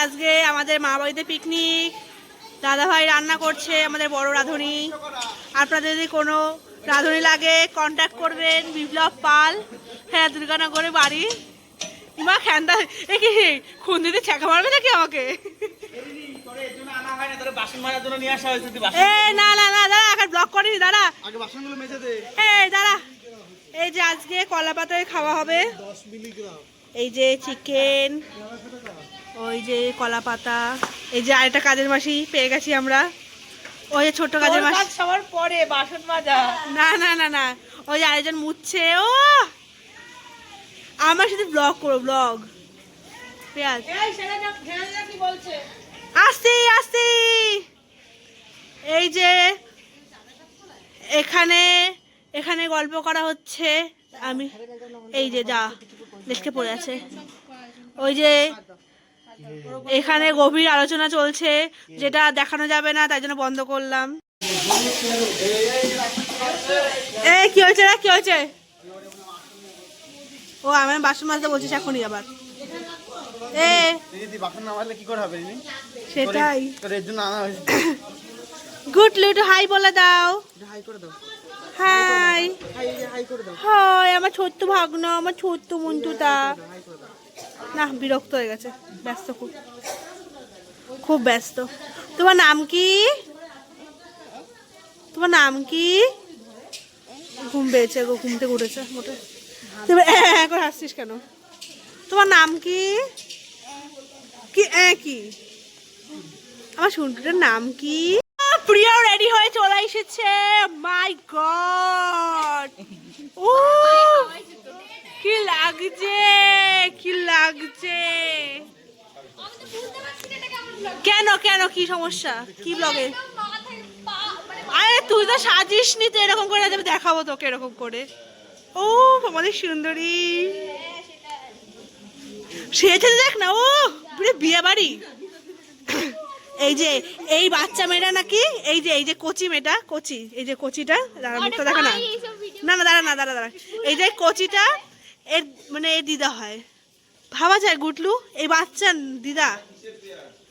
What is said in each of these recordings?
আজকে আমাদের মা বাড়িতে পিকনিক। দাদাভাই রান্না করছে, আমাদের বড় রাঁধুনি। আপনাদের যদি কোনো রাঁধুনি লাগে কন্ট্যাক্ট করবেন, বিপ্লব পাল, হ্যাঁ, দুর্গানগরে বাড়ি। মা খ্যান্দা কি খুন দিতে ছ্যাঁকা মারবে নাকি আমাকে? না না না দাঁড়া, এখন ব্লক করিনি, দাঁড়া দাঁড়া। এই যে আজকে কলা পাতায় খাওয়া হবে। এই যে চিকেন, ওই যে কলা পাতা, এই যে আরেকটা কাজের মাসি পেয়ে গেছি আমরা। ওই যে ছোট্ট কাজের মাসি সবার পরে বাসন মাজা। না না না না, ওই যে আরেকজন মুছছে। ও আমার সাথে ব্লগ করো, ব্লগ। পেঁয়াজ আসছি আসছি। এই যে এখানে এখানে গল্প করা হচ্ছে। আমি এই যে যা দেশকে পড়ে আছে, ওই যে এখানে গভীর আলোচনা চলছে, যেটা দেখানো যাবে না, তাই জন্য বন্ধ করলাম। এই কি হয়েছে না, কি হয়েছে? ও আমি বাসন মাজতে বলছিস এখনই আবার? সেটাই। গুড লুট হাই বলে দাও। হাই হাই আমার ছোট্ট ভাগ্ন, আমার ছোট্ট মন্টুটা। না বিরক্ত হয়ে গেছে, ব্যস্ত, খুব খুব ব্যস্ত। তোমার নাম কি? তোমার নাম কি? ঘুম পেয়েছে গো, ঘুম থেকে উঠেছে মোটে। তুমি এখন হাসছিস কেন? তোমার নাম কি? কি কি আমার শুনটুটার নাম কি? প্রিয়া রেডি হয়ে চলে এসেছে। মাই গড, ও কি লাগছে, কি লাগছে। কেন কেন কি সমস্যা, কি ব্লগে? আরে তুই তো সাজিস নি তো এরকম করে, দেখাবো তোকে এরকম করে। ও আমাদের সুন্দরী সেজে দেখ না, ও পুরো বিয়ে বাড়ি। এই যে এই বাচ্চা মেয়েটা নাকি, এই যে কচি মেয়েটা, কচি, এই যে কচিটা, দাঁড়া মুখটা দেখা না, না না দাঁড়া না, দাঁড়া দাঁড়া, এই যে কচিটা এর মানে এর দিদা হয়, ভাবা যায় গুটলু, এই বাচ্চা দিদা,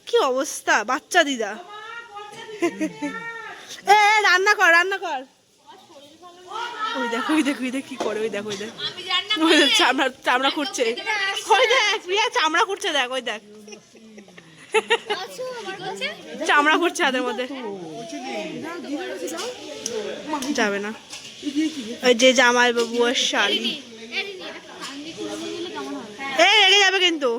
কি অবস্থা, বাচ্চা দিদা। এ রান্না কর, রান্না কর। ওই দেখ ওই দেখ ওই দেখ কি করে, ওই দেখ ওই দেখ, ওই দেখ চামড়া চামড়া খুঁড়ছে, ওই দেখ প্রিয়া চামড়া খুঁড়ছে, দেখ ওই দেখ চামড়া খুঁড়ছে হাতের মধ্যে। যাবে না, ওই যে জামাই বাবু আর শালি, এই রেগে যাবে কিন্তু।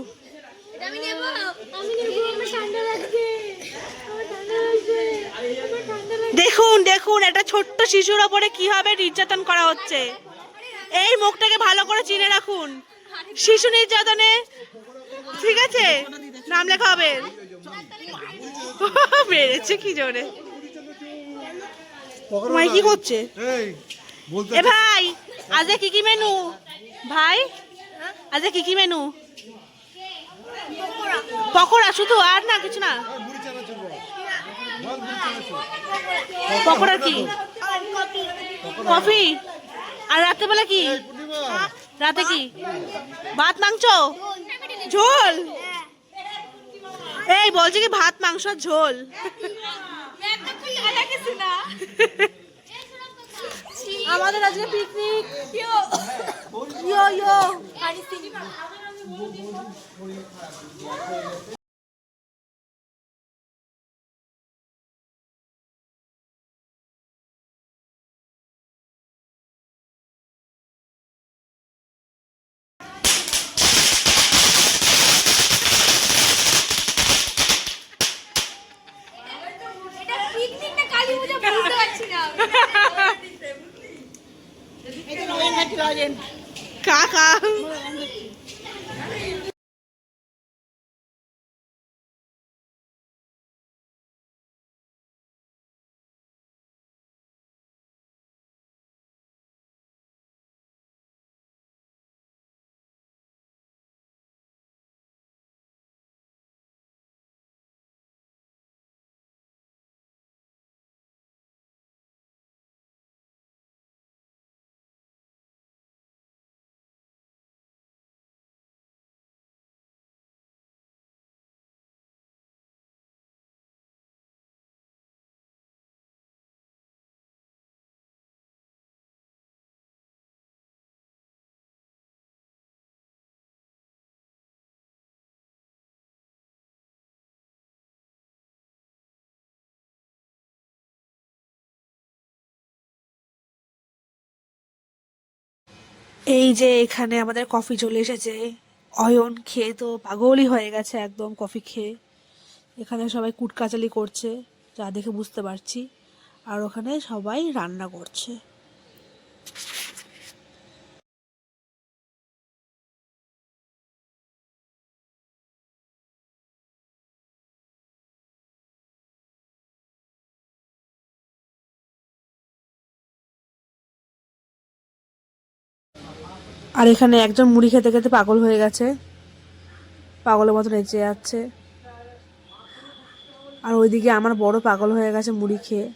দেখুন দেখুন, একটা ছোট্ট শিশুর ওপরে কিভাবে নির্যাতন করা হচ্ছে। এই মুখটাকে ভালো করে চিনে রাখুন, শিশু নির্যাতনে, ঠিক আছে, নাম লেখা হবে। মেরেছে কি জোরে, মাই কি করছে? এ ভাই আজকে কি কি মেনু? ভাই আজকে কি কি মেনু? পকোড়া শুধু, আর না কিছু না? পকোড়া কি, কফি, আর রাতে বেলা কি, রাতে কি, ভাত মাংস ঝোল? এই বলছি কি ভাত মাংস ঝোল? আমাদের আজকে পিকনিক। ইয়ো ইয়ো কাকা। এই যে এখানে আমাদের কফি চলে এসেছে। অয়ন খেয়ে তো পাগলই হয়ে গেছে একদম কফি খেয়ে। এখানে সবাই কুটকাচালি করছে যা দেখে বুঝতে পারছি, আর ওখানে সবাই রান্না করছে। আর এখানে একজন মুড়ি খেতে খেতে পাগল হয়ে গেছে, পাগলের মতো নেচে যাচ্ছে। আর ওইদিকে আমার বড় পাগল হয়ে গেছে মুড়ি খেয়ে।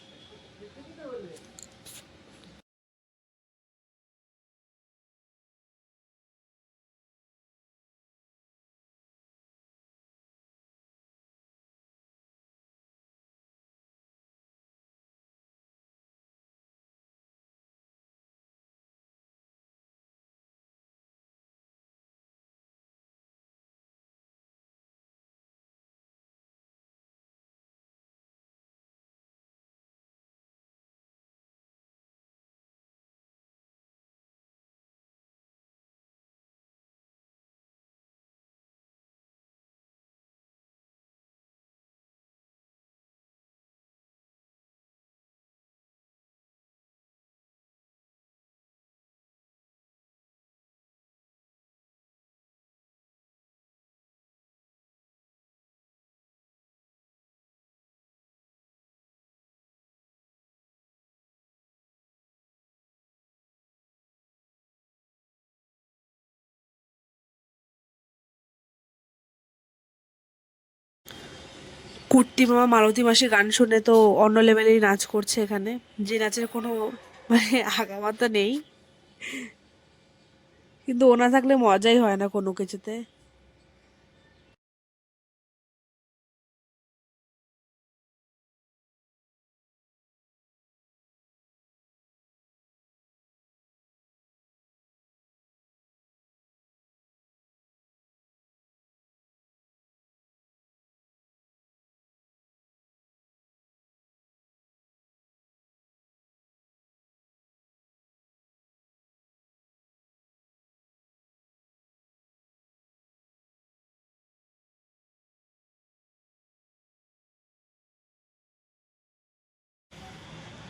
কুট্টি মামা মালতী মাসি গান শুনে তো অন্য লেভেলেই নাচ করছে এখানে, যে নাচের কোনো মানে আগামাথা নেই, কিন্তু ও না থাকলে মজাই হয় না কোনো কিছুতে।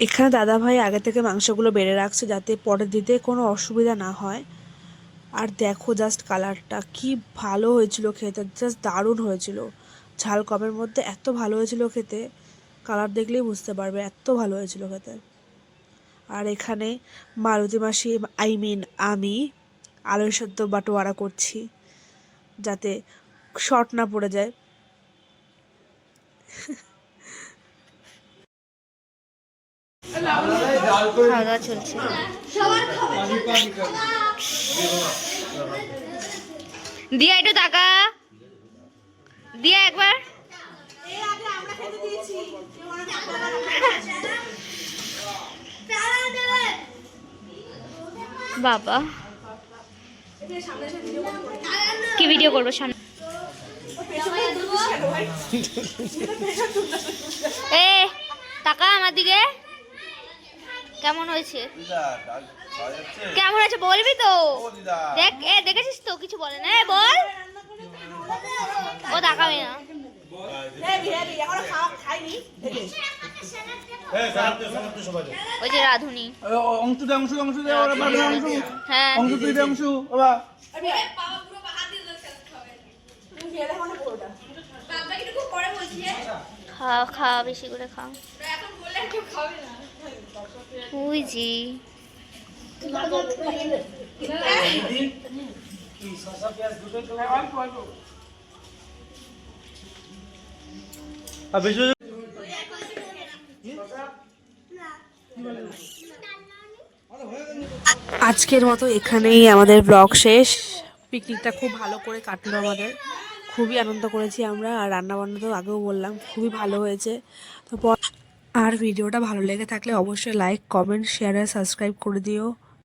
এখানে দাদা ভাই আগে থেকে মাংসগুলো বেড়ে রাখছে যাতে পরে দিতে কোনো অসুবিধা না হয়। আর দেখো জাস্ট কালারটা কি ভালো হয়েছিল খেতে, জাস্ট দারুণ হয়েছিল। ঝাল কমের মধ্যে এত ভালো হয়েছিল খেতে, কালার দেখলেই বুঝতে পারবে এত ভালো হয়েছিল খেতে। আর এখানে মালতী মাসি আমি আলুর সেদ্ধ বাটোয়ারা করছি যাতে শর্ট না পড়ে যায়। খাওয়া দাওয়া চলছে। দিয়া একটু টাকা দিয়া একবার। বাবা কি ভিডিও করবো সামনে? এ টাকা আমার দিকে। কেমন হয়েছে? কেমন হয়েছে বলবি তো? দেখ দেখেছিস তো, কিছু বলে না, বল। ও তাকাবে না। ওই যে রাধুনি। হ্যাঁ খাওয়া খাওয়া বেশি করে খাও। ওই জি আজকের মতো এখানেই আমাদের ব্লগ শেষ। পিকনিকটা খুব ভালো করে কাটলো আমাদের, খুবই আনন্দ করেছি আমরা। আর রান্নাবান্না তো আগেও বললাম খুবই ভালো হয়েছে। তো আর ভিডিওটা ভালো লেগে থাকলে অবশ্যই লাইক, কমেন্ট, শেয়ার আর সাবস্ক্রাইব করে দিও।